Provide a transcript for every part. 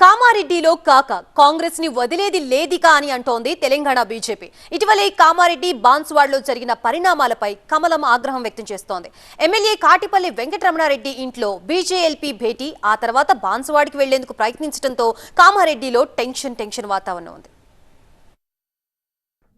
కామారెడ్డిలో కాక కాంగ్రెస్ ని వదిలేది లేదికా అని అంటోంది తెలంగాణ బీజేపీ. ఇటీవలే కామారెడ్డి బాన్సువాడలో జరిగిన పరిణామాలపై కమలం ఆగ్రహం వ్యక్తం చేస్తోంది. ఎమ్మెల్యే కాటిపల్లి వెంకటరమణారెడ్డి ఇంట్లో బీజేఎల్పీ భేటీ, ఆ తర్వాత బాన్సువాడికి వెళ్లేందుకు ప్రయత్నించడంతో కామారెడ్డిలో టెన్షన్ వాతావరణం ఉంది.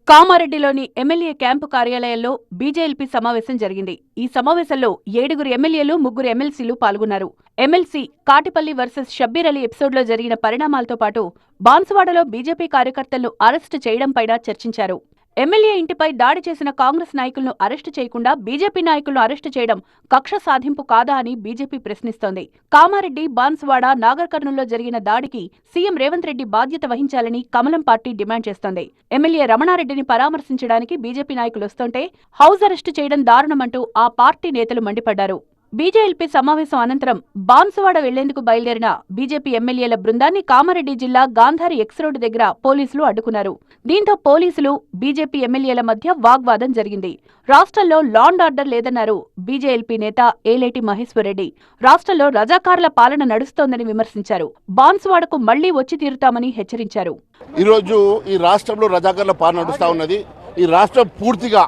కామారెడ్డిలోని ఎమ్మెల్యే క్యాంపు కార్యాలయంలో బీజేఎల్పీ సమావేశం జరిగింది. ఈ సమావేశంలో 7 ఎమ్మెల్యేలు, 3 ఎమ్మెల్సీలు పాల్గొన్నారు. ఎమ్మెల్సీ కాటిపల్లి వర్సెస్ షబ్బీర్ అలీ ఎపిసోడ్లో జరిగిన పరిణామాలతో పాటు బాన్సువాడలో బీజేపీ కార్యకర్తలను అరెస్టు చేయడంపైనా చర్చించారు. ఎమ్మెల్యే ఇంటిపై దాడి చేసిన కాంగ్రెస్ నాయకులను అరెస్టు చేయకుండా బీజేపీ నాయకులను అరెస్టు చేయడం కక్ష సాధింపు కాదా అని బీజేపీ ప్రశ్నిస్తోంది. కామారెడ్డి, బాన్సువాడ, నాగర్ కర్నూల్లో జరిగిన దాడికి సీఎం రేవంత్ రెడ్డి బాధ్యత వహించాలని కమలం పార్టీ డిమాండ్ చేస్తోంది. ఎమ్మెల్యే రమణారెడ్డిని పరామర్శించడానికి బీజేపీ నాయకులు వస్తుంటే హౌస్ అరెస్టు చేయడం దారుణమంటూ ఆ పార్టీ నేతలు మండిపడ్డారు. బీజేఎల్పీ సమావేశం అనంతరం బాన్సువాడ వెళ్లేందుకు బయలుదేరిన బీజేపీ ఎమ్మెల్యేల బృందాన్ని కామారెడ్డి జిల్లా గాంధారి ఎక్స్ రోడ్డు దగ్గర పోలీసులు అడ్డుకున్నారు. దీంతో పోలీసులు, బీజేపీ ఎమ్మెల్యేల మధ్య వాగ్వాదం జరిగింది. రాష్ట్రంలో లా అండ్ ఆర్డర్ లేదన్నారు బీజేఎల్పీ నేత ఏలేటి మహేశ్వరరెడ్డి. రాష్ట్రంలో రజాకారుల పాలన నడుస్తోందని విమర్శించారు. బాన్సువాడకు మళ్లీ వచ్చి తీరుతామని హెచ్చరించారు. ఈరోజు ఈ రాష్ట్రంలో రజాకారుల పాలన నడుస్తూ ఉన్నది. ఈ రాష్ట్రం పూర్తిగా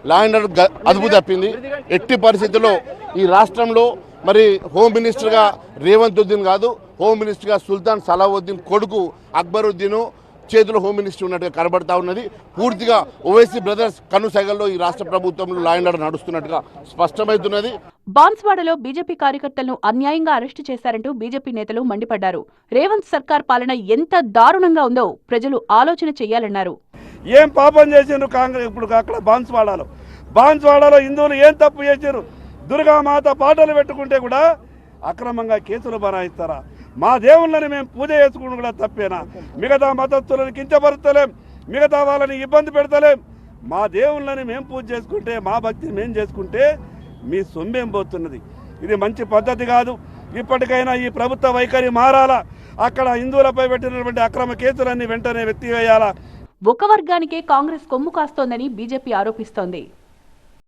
లా అండ్ ఆర్డర్ అదుపు తప్పింది. ఎట్టి పరిస్థితుల్లో ఈ రాష్ట్రంలో మరి హోమ్ మినిస్టర్గా రేవంతుద్దీన్ కాదు, హోమ్ మినిస్టర్గా సుల్తాన్ సలావుద్దీన్ కొడుకు అక్బరుద్దీన్ చేతిలో హోమ్ మినిస్టర్ ఉన్నట్టుగా కనబడతా ఉన్నది. పూర్తిగా ఓవైసీ బ్రదర్స్ కనుసైగల్లో ఈ రాష్ట్ర ప్రభుత్వంలో లా అండ్ ఆర్డర్ నడుస్తున్నట్టుగా స్పష్టమవుతున్నది. బాన్సువాడలో బీజేపీ కార్యకర్తలను అన్యాయంగా అరెస్టు చేశారంటూ బీజేపీ నేతలు మండిపడ్డారు. రేవంత్ సర్కార్ పాలన ఎంత దారుణంగా ఉందో ప్రజలు ఆలోచన చెయ్యాలన్నారు. ఏం పాపం చేసిండ్రు కాంగ్రెస్? ఇప్పుడు అక్కడ బాన్సువాడలో హిందువులు ఏం తప్పు చేశారు? దుర్గామాత పాటలు పెట్టుకుంటే కూడా అక్రమంగా కేసులు బనాయిస్తారా? మా దేవుళ్ళని మేము పూజ చేసుకుంటూ కూడా తప్పేనా? మిగతా మతస్థులను కించపరుస్తలేం, మిగతా వాళ్ళని ఇబ్బంది పెడతలేం. మా దేవుళ్ళని మేము పూజ చేసుకుంటే, మా భక్తిని మేము చేసుకుంటే మీ సొమ్మేం పోతున్నది? ఇది మంచి పద్ధతి కాదు. ఇప్పటికైనా ఈ ప్రభుత్వ వైఖరి మారాలా. అక్కడ హిందువులపై పెట్టినటువంటి అక్రమ కేసులన్నీ వెంటనే ఎత్తివేయాలా. ఒక వర్గానికే కాంగ్రెస్ కొమ్ము కాస్తోందని బీజేపీ ఆరోపిస్తోంది.